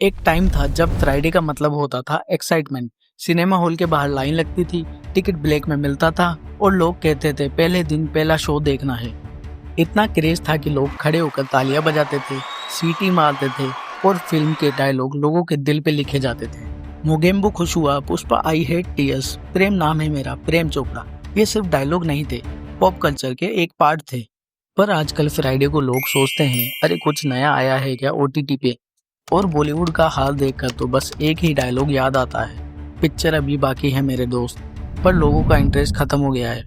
एक टाइम था जब फ्राइडे का मतलब होता था एक्साइटमेंट। सिनेमा हॉल के बाहर लाइन लगती थी, टिकट ब्लैक में मिलता था और लोग कहते थे पहले दिन पहला शो देखना है। इतना क्रेज था कि लोग खड़े होकर तालियां बजाते थे, सीटी मारते थे और फिल्म के डायलॉग लोगों के दिल पे लिखे जाते थे। मोगेम्बो खुश हुआ, पुष्पा आई हेट टीयर्स, प्रेम नाम है मेरा, प्रेम चोपड़ा, ये सिर्फ डायलॉग नहीं थे, पॉप कल्चर के एक पार्ट थे। पर आजकल फ्राइडे को लोग सोचते हैं अरे कुछ नया आया है क्या ओटीटी पे। और बॉलीवुड का हाल देखकर तो बस एक ही डायलॉग याद आता है, पिक्चर अभी बाकी है मेरे दोस्त। पर लोगों का इंटरेस्ट खत्म हो गया है।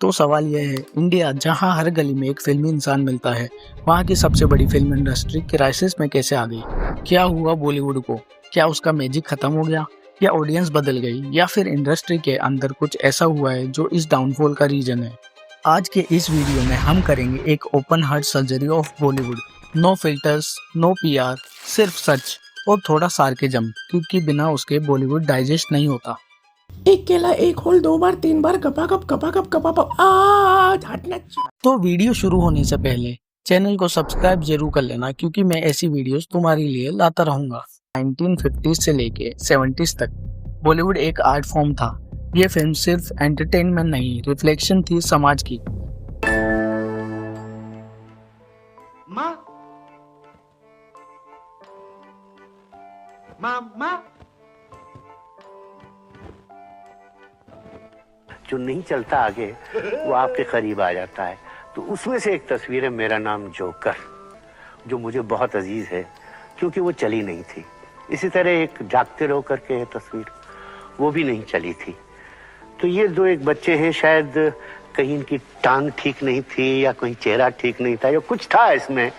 तो सवाल यह है, इंडिया जहां हर गली में एक फिल्मी इंसान मिलता है, वहां की सबसे बड़ी फिल्म इंडस्ट्री क्राइसिस में कैसे आ गई? क्या हुआ बॉलीवुड को? क्या उसका मैजिक खत्म हो गया, या ऑडियंस बदल गई, या फिर इंडस्ट्री के अंदर कुछ ऐसा हुआ है जो इस डाउनफॉल का रीजन है? आज के इस वीडियो में हम करेंगे एक open heart surgery of Bollywood. No filters, no PR, सिर्फ सच और थोड़ा सार्केज्म, क्योंकि बिना उसके बॉलीवुड डाइजेस्ट नहीं होता। एक केला एक होल 2 बार 3 बार कपाकप कपाकप कपाकप आज हटना। तो वीडियो शुरू होने से पहले चैनल को सब्सक्राइब जरूर कर लेना, क्योंकि मैं ऐसी वीडियोस तुम्हारे लिए लाता रहूंगा। 1950 से लेके 70s तक बॉलीवुड एक आर्ट फॉर्म था। ये फिल्म सिर्फ एंटरटेनमेंट नहीं, रिफ्लेक्शन थी समाज की। माँ माँ माँ जो नहीं चलता आगे वो आपके करीब आ जाता है। तो उसमें से एक तस्वीर है मेरा नाम जोकर, जो मुझे बहुत अजीज है क्योंकि वो चली नहीं थी। इसी तरह एक जागते रहो करके है तस्वीर, वो भी नहीं चली थी। तो ये दो एक बच्चे हैं, शायद कहीं इनकी टांग ठीक नहीं थी या कहीं चेहरा ठीक नहीं था, या कुछ था इसमें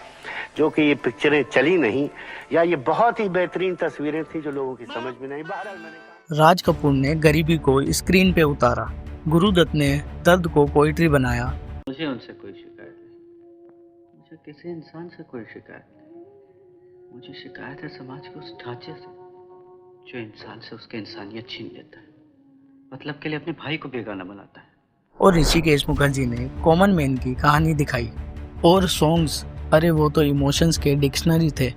जो कि ये पिक्चरें चली नहीं, या ये बहुत ही बेहतरीन तस्वीरें थी जो लोगों की समझ में नहीं। बहरहाल मैंने राज कपूर ने गरीबी को स्क्रीन पे उतारा, गुरुदत्त ने दर्द को पोइट्री बनाया। मुझे उनसे कोई शिकायत नहीं, मुझे किसी इंसान से कोई शिकायत नहीं। मुझे शिकायत है समाज के उस ढांचे से जो इंसान से उसकी इंसानियत छीन लेता है, मतलब के लिए अपने भाई को बेगाना बनाता है। और ऋषिकेश मुखर्जी ने कॉमन मैन की कहानी दिखाई। और सॉन्ग्स, अरे वो तो इमोशंस के डिक्शनरी थे।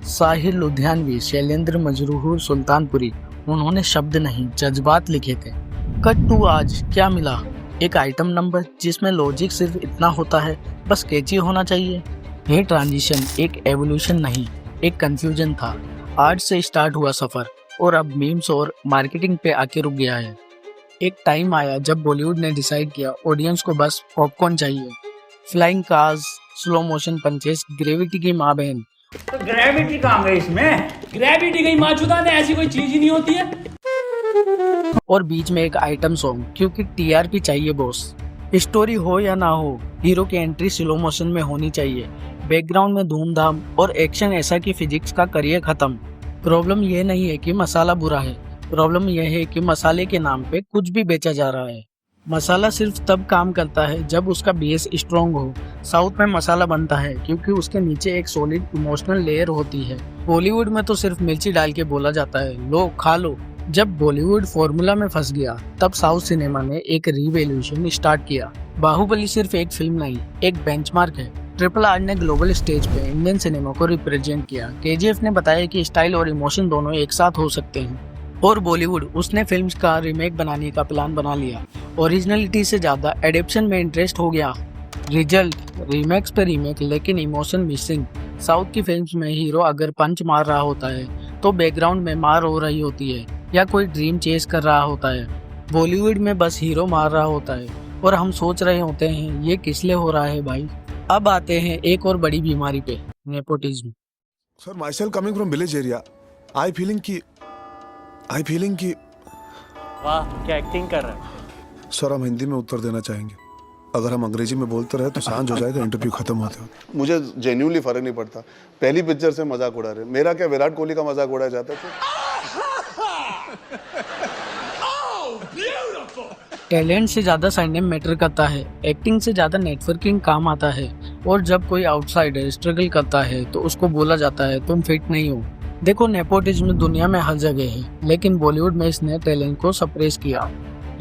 साहिर लुधियानवी, शैलेंद्र मजरूर सुल्तानपुरी, उन्होंने शब्द नहीं जज्बात लिखे थे। कट टू आज क्या मिला? एक आइटम नंबर जिसमें लॉजिक सिर्फ इतना होता है, बस कैची होना चाहिए। ये ट्रांजिशन एक एवोल्यूशन नहीं, एक कंफ्यूजन था। आर्ट से स्टार्ट हुआ सफर और अब मीम्स और मार्केटिंग पे आके रुक गया है। एक टाइम आया जब बॉलीवुड ने डिसाइड किया ऑडियंस को बस पॉपकॉर्न चाहिए। Flying cars, slow motion punches, gravity की माँ बहन। तो ग्रेविटी कहाँ गई इसमें? ग्रेविटी गई माचुदा ने, ऐसी कोई चीज ही नहीं होती है। और बीच में एक आइटम सॉन्ग, क्योंकि टीआरपी चाहिए बॉस। स्टोरी हो या ना हो, हीरो की एंट्री स्लो मोशन में होनी चाहिए, बैकग्राउंड में धूमधाम और एक्शन ऐसा कि फिजिक्स का करियर खत्म। प्रॉब्लम ये नहीं है कि मसाला बुरा है, प्रॉब्लम यह है कि मसाले के नाम पे कुछ भी बेचा जा रहा है। मसाला सिर्फ तब काम करता है जब उसका बेस स्ट्रॉन्ग हो। साउथ में मसाला बनता है क्योंकि उसके नीचे एक सॉलिड इमोशनल लेयर होती है। बॉलीवुड में तो सिर्फ मिर्ची डाल के बोला जाता है लो खा लो। जब बॉलीवुड फॉर्मूला में फंस गया, तब साउथ सिनेमा ने एक रिवॉल्यूशन स्टार्ट किया। बाहुबली सिर्फ एक फिल्म नहीं, एक बेंचमार्क है। RRR ने ग्लोबल स्टेज पे इंडियन सिनेमा को रिप्रेजेंट किया। KGF ने बताया कि स्टाइल और इमोशन दोनों एक साथ हो सकते हैं। और बॉलीवुड, उसने फिल्म्स का रीमेक बनाने का प्लान बना लिया। ओरिजिनलिटी से ज्यादा एडेप्शन में इंटरेस्ट हो गया। रिजल्ट, रीमेक्स पे रीमेक, लेकिन इमोशन मिसिंग। साउथ की फिल्म्स में हीरो अगर पंच मार रहा होता है तो बैकग्राउंड में मार हो रही होती है या कोई ड्रीम चेस कर रहा होता है। बॉलीवुड में बस हीरो मार रहा होता है और हम सोच रहे होते हैं ये किस लिए हो रहा है भाई। अब आते हैं एक और बड़ी बीमारी पे, nepotism. Sir, myself coming from village area, I feeling कि वाह, क्या एक्टिंग कर रहा है। सर हम हिंदी में उत्तर देना चाहेंगे। अगर हम अंग्रेजी में बोलते रहे तो सांझ हो जाएगा, इंटरव्यू खत्म होते होते। मुझे जेन्युइनली फर्क नहीं पड़ता। पहली पिक्चर से मजाक उड़ा रहे, मेरा क्या विराट कोहली का मजाक उड़ाया जाता है। टैलेंट से ज्यादा सरनेम मैटर करता है, एक्टिंग से ज्यादा नेटवर्किंग काम आता है। और जब कोई आउटसाइडर स्ट्रगल करता है तो उसको बोला जाता है तुम फिट नहीं हो। देखो, नेपोटिज्म दुनिया में हर जगह है, लेकिन बॉलीवुड में इसने टैलेंट को सप्रेस किया।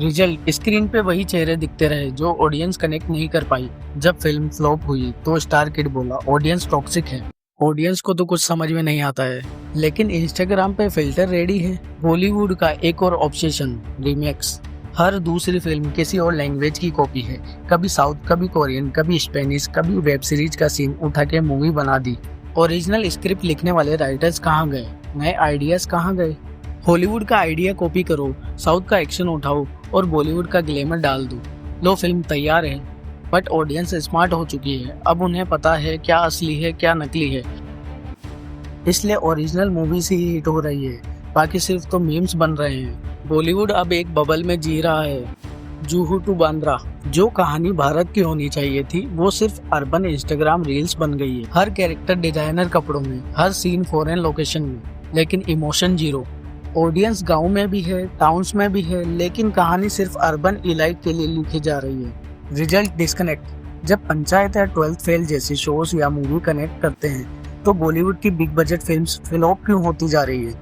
रिजल्ट, स्क्रीन पे वही चेहरे दिखते रहे जो ऑडियंस कनेक्ट नहीं कर पाई। जब फिल्म फ्लॉप हुई तो स्टार किड बोला ऑडियंस टॉक्सिक है। ऑडियंस को तो कुछ समझ में नहीं आता है, लेकिन इंस्टाग्राम पे फिल्टर रेडी है। बॉलीवुड का एक और ऑब्सेशन, रीमेक्स। हर दूसरी फिल्म किसी और लैंग्वेज की कॉपी है। कभी साउथ, कभी कोरियन, कभी स्पेनिश, कभी वेब सीरीज का सीन उठा के मूवी बना दी। ओरिजिनल स्क्रिप्ट लिखने वाले राइटर्स कहाँ गए? नए आइडियाज कहाँ गए? हॉलीवुड का आइडिया कॉपी करो, साउथ का एक्शन उठाओ और बॉलीवुड का ग्लैमर डाल दो। लो, फिल्म तैयार है। बट ऑडियंस स्मार्ट हो चुकी है। अब उन्हें पता है क्या असली है, क्या नकली है। इसलिए ओरिजिनल मूवीज ही हिट हो रही है, बाकी सिर्फ तो मीम्स बन रहे हैं। बॉलीवुड अब एक बबल में जी रहा है। जूहू टू बांद्रा, जो कहानी भारत की होनी चाहिए थी, वो सिर्फ अर्बन इंस्टाग्राम रील्स बन गई है। हर कैरेक्टर डिजाइनर कपड़ों में, हर सीन फॉरेन लोकेशन में, लेकिन इमोशन जीरो। ऑडियंस गांव में भी है, टाउन्स में भी है, लेकिन कहानी सिर्फ अर्बन इलाइट के लिए लिखी जा रही है। Result disconnect. जब पंचायत या 12th फेल जैसी शोज या मूवी कनेक्ट करते हैं, तो बॉलीवुड की बिग बजट फिल्म्स फ्लॉप क्यों होती जा रही है?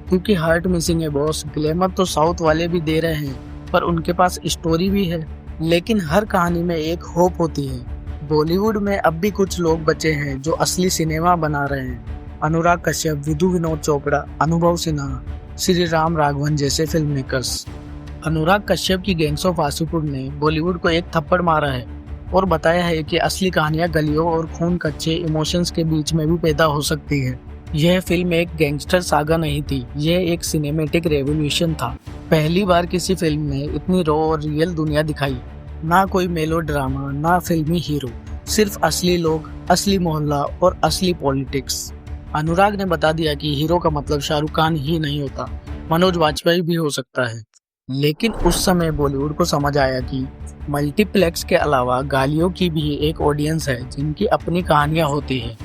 क्योंकि हार्ट मिसिंग है बॉस। ग्लैमर तो साउथ वाले भी दे रहे हैं, पर उनके पास स्टोरी भी है। लेकिन हर कहानी में एक होप होती है। बॉलीवुड में अब भी कुछ लोग बचे हैं जो असली सिनेमा बना रहे हैं। अनुराग कश्यप, विधु विनोद चोपड़ा, अनुभव सिन्हा, श्री राम राघवन जैसे फिल्म मेकर्स। अनुराग कश्यप की गैंग्स ऑफ वासेपुर ने बॉलीवुड को एक थप्पड़ मारा है और बताया है कि असली कहानियां गलियों और खून कच्चे इमोशंस के बीच में भी पैदा हो सकती है। यह फिल्म एक गैंगस्टर सागा नहीं थी, यह एक सिनेमैटिक रेवोल्यूशन था। पहली बार किसी फिल्म ने इतनी रॉ और रियल दुनिया दिखाई। ना कोई मेलो ड्रामा, ना फिल्मी हीरो, सिर्फ असली लोग, असली मोहल्ला और असली पॉलिटिक्स। अनुराग ने बता दिया कि हीरो का मतलब शाहरुख खान ही नहीं होता, मनोज वाजपेयी भी हो सकता है। लेकिन उस समय बॉलीवुड को समझ आया कि मल्टीप्लेक्स के अलावा गालियों की भी एक ऑडियंस है जिनकी अपनी कहानियां होती है।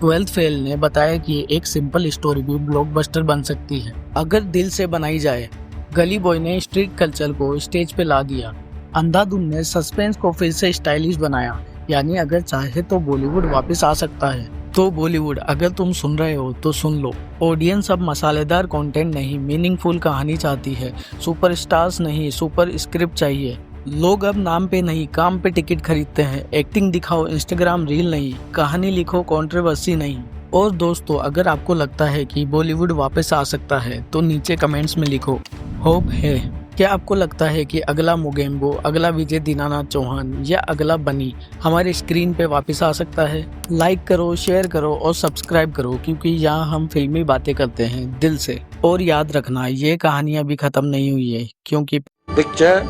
12th फेल ने बताया कि एक सिंपल स्टोरी भी ब्लॉकबस्टर बन सकती है अगर दिल से बनाई जाए। गली बॉय ने स्ट्रीट कल्चर को स्टेज पे ला दिया। अंधाधुन ने सस्पेंस को फिर से स्टाइलिश बनाया। यानी अगर चाहे तो बॉलीवुड वापस आ सकता है। तो बॉलीवुड, अगर तुम सुन रहे हो तो सुन लो। ऑडियंस अब मसालेदार कंटेंट नहीं, मीनिंगफुल कहानी चाहती है। सुपरस्टार्स नहीं, सुपर स्क्रिप्ट चाहिए। लोग अब नाम पे नहीं, काम पे टिकट खरीदते हैं। एक्टिंग दिखाओ, इंस्टाग्राम रील नहीं। कहानी लिखो, कंट्रोवर्सी नहीं। और दोस्तों, अगर आपको लगता है कि बॉलीवुड वापस आ सकता है तो नीचे कमेंट्स में लिखो होप है। क्या आपको लगता है कि अगला मोगेम्बो, अगला विजय दीनानाथ चौहान या अगला बनी हमारे स्क्रीन पे वापस आ सकता है? लाइक करो, शेयर करो और सब्सक्राइब करो, क्योंकि यहाँ हम फिल्मी बातें करते हैं दिल से। और याद रखना, ये कहानी अभी खत्म नहीं हुई है, क्योंकि पिक्चर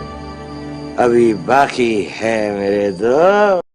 अभी बाकी है मेरे दोस्त।